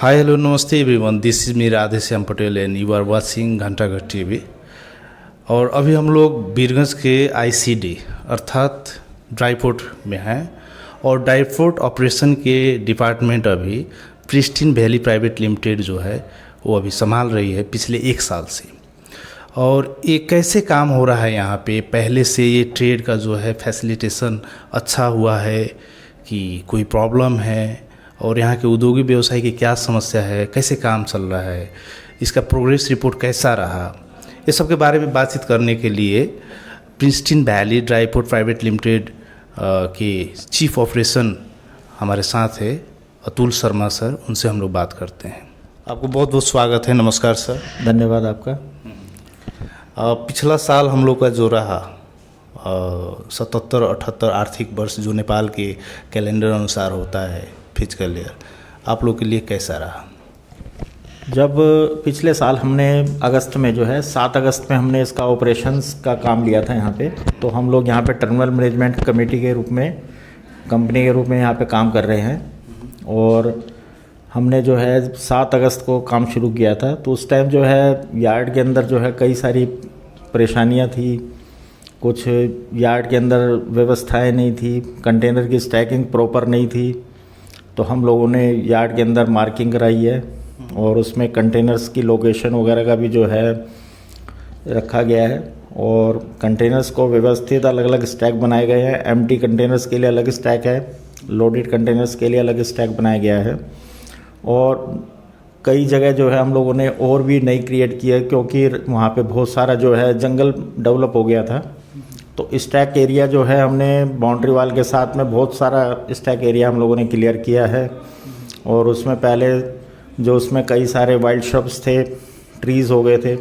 Hi, hello, namaste everyone. This is me Radheshyam Patel and you are watching Ghantaghar TV. और अभी हम लोग बीरगंज के आईसीडी अर्थात ड्राई पोर्ट में हैं और ड्राई पोर्ट ऑपरेशन के डिपार्टमेंट अभी प्रिस्टीन वैली प्राइवेट लिमिटेड जो है वो अभी संभाल रही है पिछले 1 साल से। और ये कैसे काम हो रहा है यहाँ पे, पहले से ये ट्रेड का जो है फैसिलिटेशन अच्छा हुआ है कि कोई प्रॉब्लम है, और यहाँ के उद्योगिक व्यवसाय की क्या समस्या है, कैसे काम चल रहा है, इसका प्रोग्रेस रिपोर्ट कैसा रहा, ये सब के बारे में बातचीत करने के लिए pristine valley dry port private limited के चीफ ऑपरेशन हमारे साथ है अतुल शर्मा सर, उनसे हम लोग बात करते हैं। आपको बहुत बहुत स्वागत है। नमस्कार सर। धन्यवाद आपका। पिछला साल हम लोग का जो रहा 77-78 आर्थिक वर्ष जो नेपाल के कैलेंडर अनुसार होता है फिजिकल ईयर, आप लोग के लिए कैसा रहा? जब पिछले साल हमने अगस्त में जो है 7 अगस्त में हमने इसका ऑपरेशंस का काम लिया था यहाँ पे, तो हम लोग यहाँ पे टर्मिनल मैनेजमेंट कमेटी के रूप में, कंपनी के रूप में यहाँ पे काम कर रहे हैं। और हमने जो है 7 अगस्त को काम शुरू किया था। तो उस टाइम जो है यार्ड के अंदर जो है कई सारी परेशानियाँ थी, कुछ यार्ड के अंदर व्यवस्थाएँ नहीं थी, कंटेनर की स्टैकिंग प्रॉपर नहीं थी। तो हम लोगों ने यार्ड के अंदर मार्किंग कराई है और उसमें कंटेनर्स की लोकेशन वगैरह का भी जो है रखा गया है, और कंटेनर्स को व्यवस्थित अलग अलग स्टैक बनाए गए हैं। एम्प्टी कंटेनर्स के लिए अलग स्टैक है, लोडेड कंटेनर्स के लिए अलग स्टैक बनाया गया है। और कई जगह जो है हम लोगों ने और भी नई क्रिएट की है, क्योंकि वहाँ पे बहुत सारा जो है जंगल डेवलप हो गया था। तो स्टैक एरिया जो है हमने बाउंड्री वाल के साथ में बहुत सारा स्टैक एरिया हम लोगों ने क्लियर किया है। और उसमें पहले जो उसमें कई सारे वाइल्ड श्रब्स थे, ट्रीज़ हो गए थे,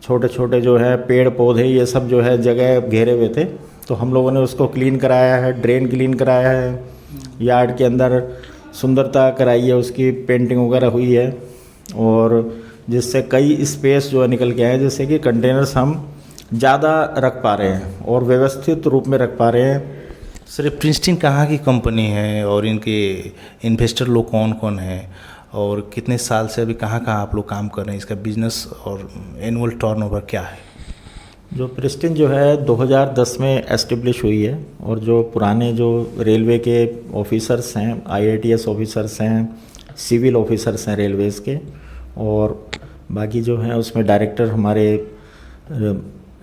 छोटे छोटे जो है पेड़ पौधे, ये सब जो है जगह घेरे हुए थे। तो हम लोगों ने उसको क्लीन कराया है, ड्रेन क्लीन कराया है, यार्ड के अंदर सुंदरता कराई है, उसकी पेंटिंग वगैरह हुई है, और जिससे कई स्पेस जो है निकल के आए, जिससे कि कंटेनर्स हम ज़्यादा रख पा रहे हैं और व्यवस्थित रूप में रख पा रहे हैं। सर, प्रिस्टीन कहाँ की कंपनी है और इनके इन्वेस्टर लोग कौन कौन हैं, और कितने साल से अभी कहाँ कहाँ आप लोग काम कर रहे हैं, इसका बिजनेस और एनुअल टर्नओवर क्या है? जो प्रिस्टीन जो है 2010 में एस्टेब्लिश हुई है, और जो पुराने जो रेलवे के ऑफिसर्स हैं, IATS ऑफिसर्स हैं, सिविल ऑफिसर्स हैं रेलवेज़ के, और बाकी जो हैं उसमें डायरेक्टर हमारे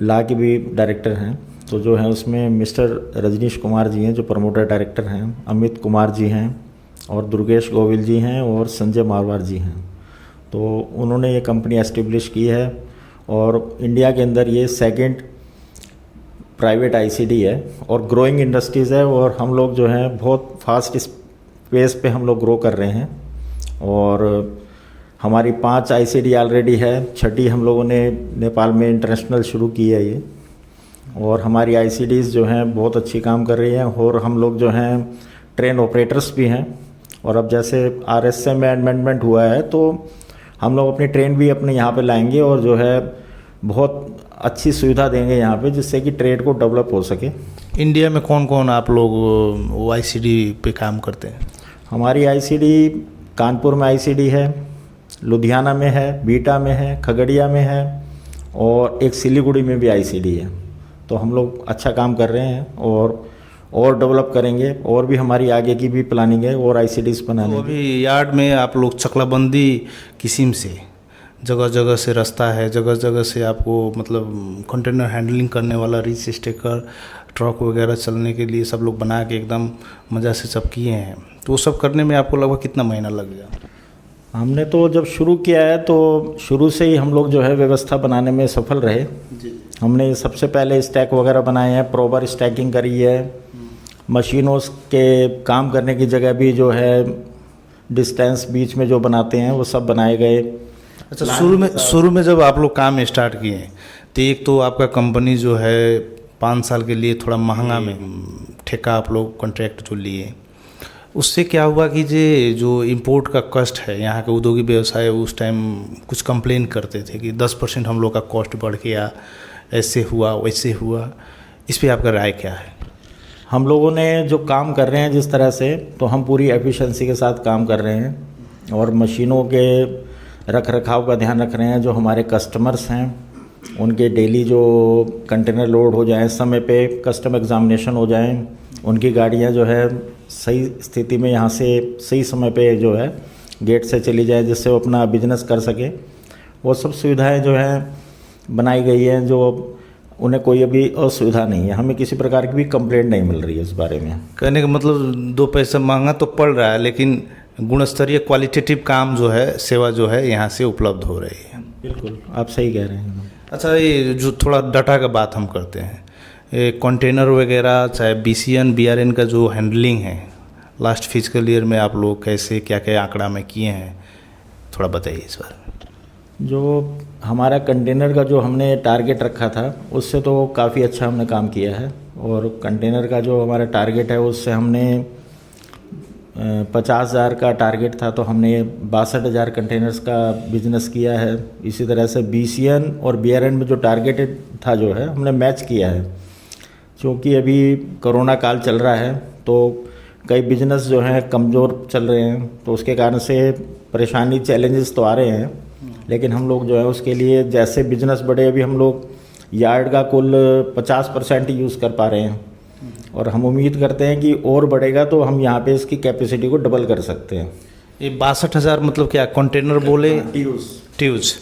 ला के भी डायरेक्टर हैं। तो जो है उसमें मिस्टर रजनीश कुमार जी हैं जो प्रमोटर डायरेक्टर हैं, अमित कुमार जी हैं, और दुर्गेश गोविल जी हैं, और संजय मारवार जी हैं। तो उन्होंने ये कंपनी एस्टेब्लिश की है, और इंडिया के अंदर ये सेकंड प्राइवेट ICD है और ग्रोइंग इंडस्ट्रीज़ है। और हम लोग जो हैं बहुत फास्ट स्पेस पे हम लोग ग्रो कर रहे हैं, और हमारी 5 ICD ऑलरेडी है, 6ठी हम लोगों ने नेपाल में इंटरनेशनल शुरू की है ये। और हमारी ICDs जो हैं बहुत अच्छी काम कर रही हैं, और हम लोग जो हैं ट्रेन ऑपरेटर्स भी हैं। और अब जैसे RSA में अमेंडमेंट हुआ है, तो हम लोग अपनी ट्रेन भी अपने यहाँ पे लाएंगे, और जो है बहुत अच्छी सुविधा देंगे यहाँ पे, जिससे कि ट्रेड को डेवलप हो सके। इंडिया में कौन कौन आप लोग ICD पे काम करते हैं? हमारी ICD कानपुर में ICD है, लुधियाना में है, बीटा में है, खगड़िया में है, और एक सिलीगुड़ी में भी ICD है। तो हम लोग अच्छा काम कर रहे हैं, और डेवलप करेंगे, और भी हमारी आगे की भी प्लानिंग है और ICDs बनाने की। अभी यार्ड में आप लोग चकलाबंदी किस्म से जगह जगह से रास्ता है, जगह जगह से आपको मतलब कंटेनर हैंडलिंग करने वाला रीच स्टेकर, ट्रक वगैरह चलने के लिए सब लोग बना के एकदम मज़ा से सब किए हैं। तो वो सब करने में आपको लगभग कितना महीना लग गया? हमने तो जब शुरू किया है तो शुरू से ही हम लोग जो है व्यवस्था बनाने में सफल रहे जी। हमने सबसे पहले स्टैक वगैरह बनाए हैं, प्रॉपर स्टैकिंग करी है, मशीनों के काम करने की जगह भी जो है डिस्टेंस बीच में जो बनाते हैं वो सब बनाए गए। अच्छा, शुरू में जब आप लोग काम स्टार्ट किए तो एक तो आपका कंपनी जो है 5 साल के लिए थोड़ा महंगा में ठेका आप लोग कॉन्ट्रैक्ट जो लिए, उससे क्या हुआ कि जो इंपोर्ट का कॉस्ट है, यहाँ के औद्योगिक व्यवसाय उस टाइम कुछ कंप्लेन करते थे कि 10% हम लोग का कॉस्ट बढ़ गया, ऐसे हुआ वैसे हुआ। इस पर आपका राय क्या है? हम लोगों ने जो काम कर रहे हैं जिस तरह से, तो हम पूरी एफिशिएंसी के साथ काम कर रहे हैं। और मशीनों के रख रखाव का ध्यान रख रहे हैं। जो हमारे कस्टमर्स हैं उनके डेली जो कंटेनर लोड हो जाएं, समय पे कस्टम एग्जामिनेशन हो जाएं, उनकी गाड़ियां जो है सही स्थिति में यहाँ से सही समय पे जो है गेट से चली जाए, जिससे वो अपना बिजनेस कर सके। वो सब सुविधाएं जो हैं बनाई गई हैं, जो उन्हें कोई अभी असुविधा नहीं है। हमें किसी प्रकार की भी कंप्लेंट नहीं मिल रही है इस बारे में। कहने का मतलब 2 पैसा महंगा तो पड़ रहा है, लेकिन गुणस्तरीय क्वालिटेटिव काम जो है, सेवा जो है यहाँ से उपलब्ध हो रही है। बिल्कुल, आप सही कह रहे हैं। अच्छा, ये जो थोड़ा डाटा का बात हम करते हैं, ये कंटेनर वगैरह चाहे BCN BRN का जो हैंडलिंग है, लास्ट फिजिकल ईयर में आप लोग कैसे क्या क्या आंकड़ा में किए हैं, थोड़ा बताइए इस बारे में। जो हमारा कंटेनर का जो हमने टारगेट रखा था उससे तो काफ़ी अच्छा हमने काम किया है। और कंटेनर का जो हमारा टारगेट है उससे हमने 50,000 का टारगेट था, तो हमने 62,000 कंटेनर्स का बिजनेस किया है। इसी तरह से BCN और BRN में जो टारगेटेड था जो है हमने मैच किया है। क्योंकि अभी कोरोना काल चल रहा है तो कई बिजनेस जो हैं कमज़ोर चल रहे हैं, तो उसके कारण से परेशानी चैलेंजेस तो आ रहे हैं। लेकिन हम लोग जो है उसके लिए जैसे बिजनेस बढ़े, अभी हम लोग यार्ड का कुल 50% यूज़ कर पा रहे हैं और हम उम्मीद करते हैं कि और बढ़ेगा तो हम यहाँ पे इसकी कैपेसिटी को डबल कर सकते हैं। ये 62,000 मतलब क्या कंटेनर बोले? ट्यूज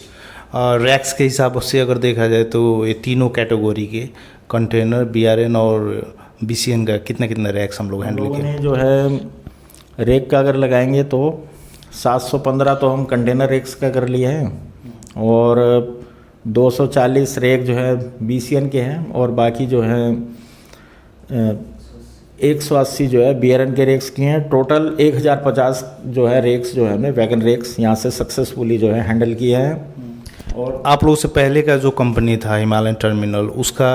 रैक्स के हिसाब से अगर देखा जाए तो ये तीनों कैटेगरी के कंटेनर BRN और BCN का कितना कितना रैक्स हम लोग हैंडल किए? जो है रेक का अगर लगाएंगे तो 715 तो हम कंटेनर रेक्स का कर लिए हैं और 240 रेक जो है BCN के हैं और बाकी जो है 180 जो है BRN के रेक्स की हैं। टोटल 1050 जो है रेक्स जो है हमने वैगन रेक्स यहाँ से सक्सेसफुली जो है हैंडल किए हैं। और आप लोग से पहले का जो कंपनी था हिमालयन टर्मिनल, उसका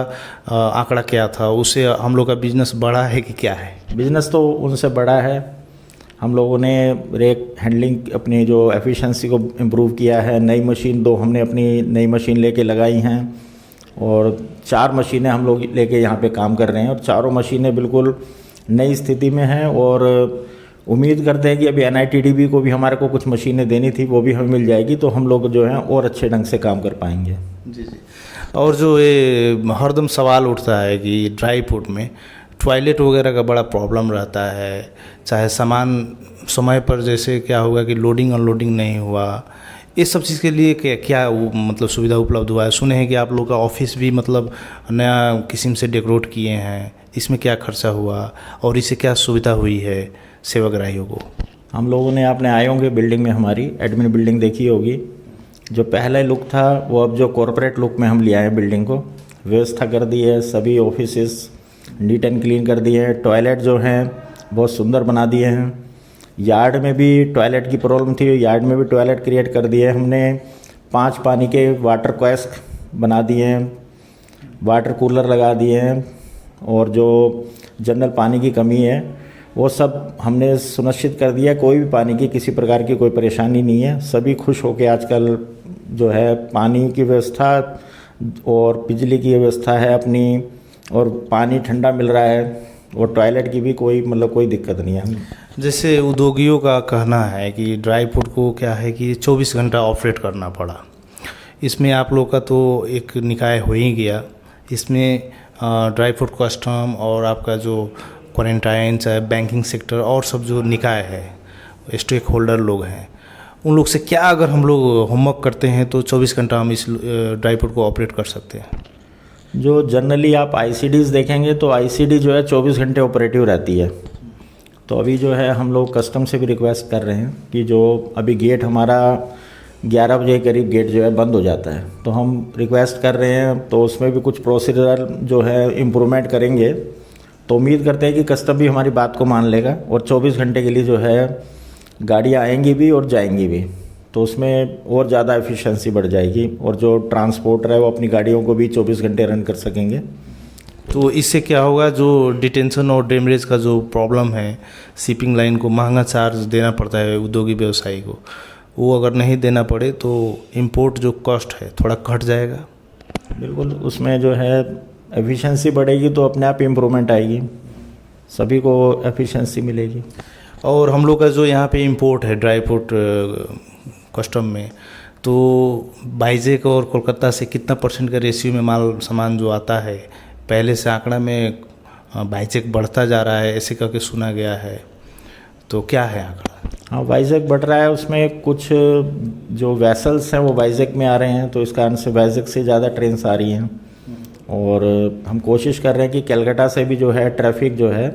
आंकड़ा क्या था? उससे हम लोग का बिजनेस बढ़ा है कि क्या है? बिजनेस तो उनसे बड़ा है। हम लोगों ने रेक हैंडलिंग अपनी जो एफिशिएंसी को इम्प्रूव किया है। नई मशीन 2 हमने अपनी नई मशीन लेके लगाई हैं और 4 मशीनें हम लोग लेके यहाँ पे काम कर रहे हैं और चारों मशीनें बिल्कुल नई स्थिति में हैं। और उम्मीद करते हैं कि अभी NITDB को भी हमारे को कुछ मशीनें देनी थी, वो भी हमें मिल जाएगी तो हम लोग जो हैं और अच्छे ढंग से काम कर पाएंगे। जी जी। और जो ये हरदम सवाल उठता है कि ड्राई पोर्ट में टॉयलेट वगैरह का बड़ा प्रॉब्लम रहता है, चाहे सामान समय पर जैसे क्या होगा कि लोडिंग अनलोडिंग नहीं हुआ, इस सब चीज़ के लिए क्या मतलब सुविधा उपलब्ध हुआ है? सुने हैं कि आप लोग का ऑफिस भी मतलब नया किस्म से डेकोरेट किए हैं, इसमें क्या खर्चा हुआ और इससे क्या सुविधा हुई है सेवाग्राहियों को? हम लोगों ने आपने आए होंगे बिल्डिंग में, हमारी एडमिन बिल्डिंग देखी होगी। जो पहला लुक था वो अब जो कॉरपोरेट लुक में हम ले आए हैं बिल्डिंग को, व्यवस्था कर दी है। सभी ऑफिसेस नीट एंड क्लीन कर दिए हैं। टॉयलेट जो हैं बहुत सुंदर बना दिए हैं। यार्ड में भी टॉयलेट की प्रॉब्लम थी, यार्ड में भी टॉयलेट क्रिएट कर दिए हमने। 5 पानी के वाटर क्वेस्क बना दिए हैं, वाटर कूलर लगा दिए हैं और जो जनरल पानी की कमी है वो सब हमने सुनिश्चित कर दिया। कोई भी पानी की किसी प्रकार की कोई परेशानी नहीं है। सभी खुश होकर आजकल जो है पानी की व्यवस्था और बिजली की व्यवस्था है अपनी और पानी ठंडा मिल रहा है और टॉयलेट की भी कोई मतलब कोई दिक्कत नहीं है। जैसे उद्योगियों का कहना है कि ड्राई पोर्ट को क्या है कि 24 घंटा ऑपरेट करना पड़ा, इसमें आप लोग का तो एक निकाय हो ही गया। इसमें ड्राई पोर्ट कस्टम और आपका जो क्वारंटाइन चाहे बैंकिंग सेक्टर और सब जो निकाय है, स्टेक होल्डर लोग हैं, उन लोग से क्या अगर हम लोग होमवर्क करते हैं तो 24 घंटा हम इस ड्राई पोर्ट को ऑपरेट कर सकते हैं? जो जनरली आप ICDs देखेंगे तो ICD जो है 24 घंटे ऑपरेटिव रहती है। तो अभी जो है हम लोग कस्टम से भी रिक्वेस्ट कर रहे हैं कि जो अभी गेट हमारा 11 बजे के करीब गेट जो है बंद हो जाता है, तो हम रिक्वेस्ट कर रहे हैं तो उसमें भी कुछ प्रोसीजर जो है इम्प्रूवमेंट करेंगे। तो उम्मीद करते हैं कि कस्टम भी हमारी बात को मान लेगा और 24 घंटे के लिए जो है गाड़ियाँ आएंगी भी और जाएंगी भी, तो उसमें और ज़्यादा एफिशिएंसी बढ़ जाएगी और जो ट्रांसपोर्टर है वो अपनी गाड़ियों को भी 24 घंटे रन कर सकेंगे। तो इससे क्या होगा, जो डिटेंशन और डेमरेज का जो प्रॉब्लम है, शिपिंग लाइन को महंगा चार्ज देना पड़ता है उद्योगी व्यवसायी को, वो अगर नहीं देना पड़े तो इंपोर्ट जो कॉस्ट है थोड़ा घट जाएगा। बिल्कुल, उसमें जो है एफिशिएंसी बढ़ेगी तो अपने आप इम्प्रूवमेंट आएगी, सभी को एफिशिएंसी मिलेगी। और हम लोग का जो यहाँ पे इंपोर्ट है ड्राई फ्रूट कस्टम में, तो बाइजेक और कोलकाता से कितना % का रेशियो में माल सामान जो आता है? पहले से आंकड़ा में बाइजेक बढ़ता जा रहा है ऐसे करके सुना गया है, तो क्या है आंकड़ा? हाँ, वाइजैक बढ़ रहा है। उसमें कुछ जो वेसल्स हैं वो वाइजैक में आ रहे हैं, तो इस कारण से वाइजैक से ज़्यादा ट्रेन्स आ रही हैं। और हम कोशिश कर रहे हैं कि कलकत्ता से भी जो है ट्रैफिक जो है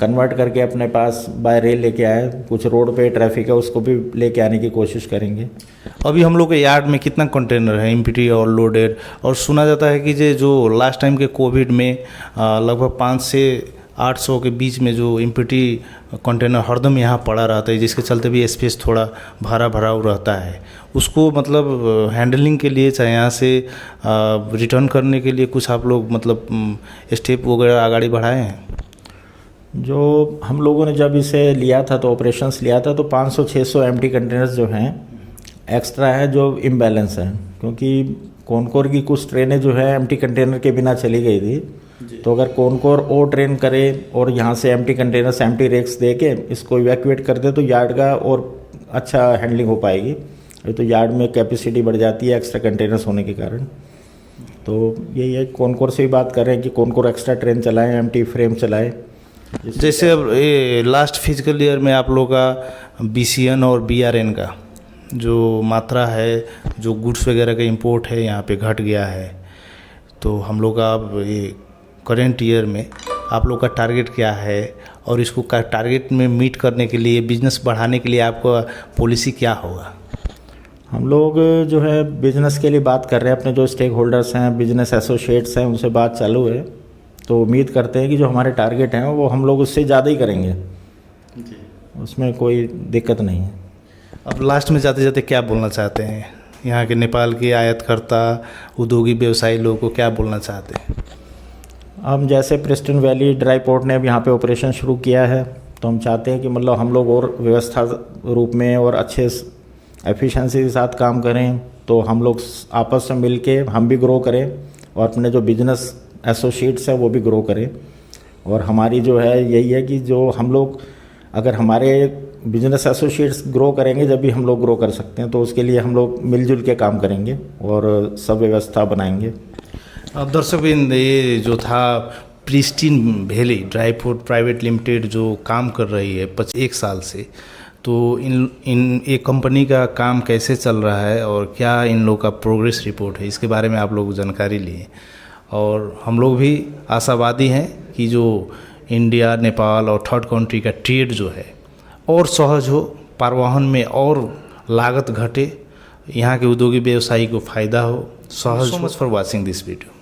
कन्वर्ट करके अपने पास बाय रेल लेके आए। कुछ रोड पे ट्रैफिक है उसको भी लेके आने की कोशिश करेंगे। अभी हम लोग के यार्ड में कितना कंटेनर है एमपीटी और लोडेड? और सुना जाता है कि जो लास्ट टाइम के कोविड में लगभग 500 से 800 के बीच में जो एमपीटी कंटेनर हरदम यहाँ पड़ा रहता है, जिसके चलते भी स्पेस थोड़ा भरा भरा रहता है। उसको मतलब हैंडलिंग के लिए चाहे यहाँ से रिटर्न करने के लिए कुछ आप लोग मतलब स्टेप वगैरह आगे बढ़ाए हैं? जो हम लोगों ने जब इसे लिया था तो ऑपरेशंस लिया था तो 500-600 एम्प्टी कंटेनर्स जो हैं एक्स्ट्रा है जो इम्बैलेंस है, क्योंकि कॉनकोर की कुछ ट्रेनें जो है एम्प्टी कंटेनर के बिना चली गई थी। तो अगर कॉनकोर और ट्रेन करे और यहाँ से एम्प्टी कंटेनर्स एम्प्टी रेक्स दे के इसको इवैक्यूएट कर दे तो यार्ड का और अच्छा हैंडलिंग हो पाएगी। तो यार्ड में कैपेसिटी बढ़ जाती है एक्स्ट्रा कंटेनर्स होने के कारण। तो यही है, कॉनकोर से भी बात कर रहे हैं कि कॉनकोर एक्स्ट्रा ट्रेन चलाएँ, एम्प्टी फ्रेम चलाएँ। जैसे अब ये लास्ट फिजिकल ईयर में आप लोग का बीसीएन और बीआरएन का जो मात्रा है, जो गुड्स वगैरह का इंपोर्ट है यहाँ पे घट गया है, तो हम लोग का अब ये करेंट ईयर में आप लोग का टारगेट क्या है? और इसको टारगेट में मीट करने के लिए, बिजनेस बढ़ाने के लिए आपका पॉलिसी क्या होगा? हम लोग जो है बिजनेस के लिए बात कर रहे हैं, अपने जो स्टेक होल्डर्स हैं, बिजनेस एसोसिएट्स हैं, उनसे बात चालू है। तो उम्मीद करते हैं कि जो हमारे टारगेट हैं वो हम लोग उससे ज़्यादा ही करेंगे जी। उसमें कोई दिक्कत नहीं है। अब लास्ट में जाते जाते क्या बोलना चाहते हैं यहाँ के नेपाल के आयातकर्ता उद्योगी व्यवसायी लोगों को, क्या बोलना चाहते हैं? हम जैसे प्रेस्टन वैली ड्राई पोर्ट ने अब यहाँ पे ऑपरेशन शुरू किया है, तो हम चाहते हैं कि मतलब हम लोग और व्यवस्था रूप में और अच्छे एफिशिएंसी के साथ काम करें, तो हम लोग आपस में मिल के हम भी ग्रो करें और अपने जो बिजनेस एसोसिएट्स हैं वो भी ग्रो करें। और हमारी जो है यही है कि जो हम लोग अगर हमारे बिजनेस एसोसिएट्स ग्रो करेंगे जब भी हम लोग ग्रो कर सकते हैं, तो उसके लिए हम लोग मिलजुल के काम करेंगे और सब व्यवस्था बनाएंगे। अब दर्शकबिंद, ये जो था pristine valley dry fruit private limited जो काम कर रही है 1 साल से, तो इन एक कंपनी का काम कैसे चल रहा है और क्या इन लोग का प्रोग्रेस रिपोर्ट है, इसके बारे में आप लोग जानकारी लिए। और हम लोग भी आशावादी हैं कि जो इंडिया, नेपाल और थर्ड कंट्री का ट्रेड जो है और सहज हो, परिवहन में और लागत घटे, यहाँ के उद्योगी व्यवसायी को फ़ायदा हो, सहज। So much for watching this video.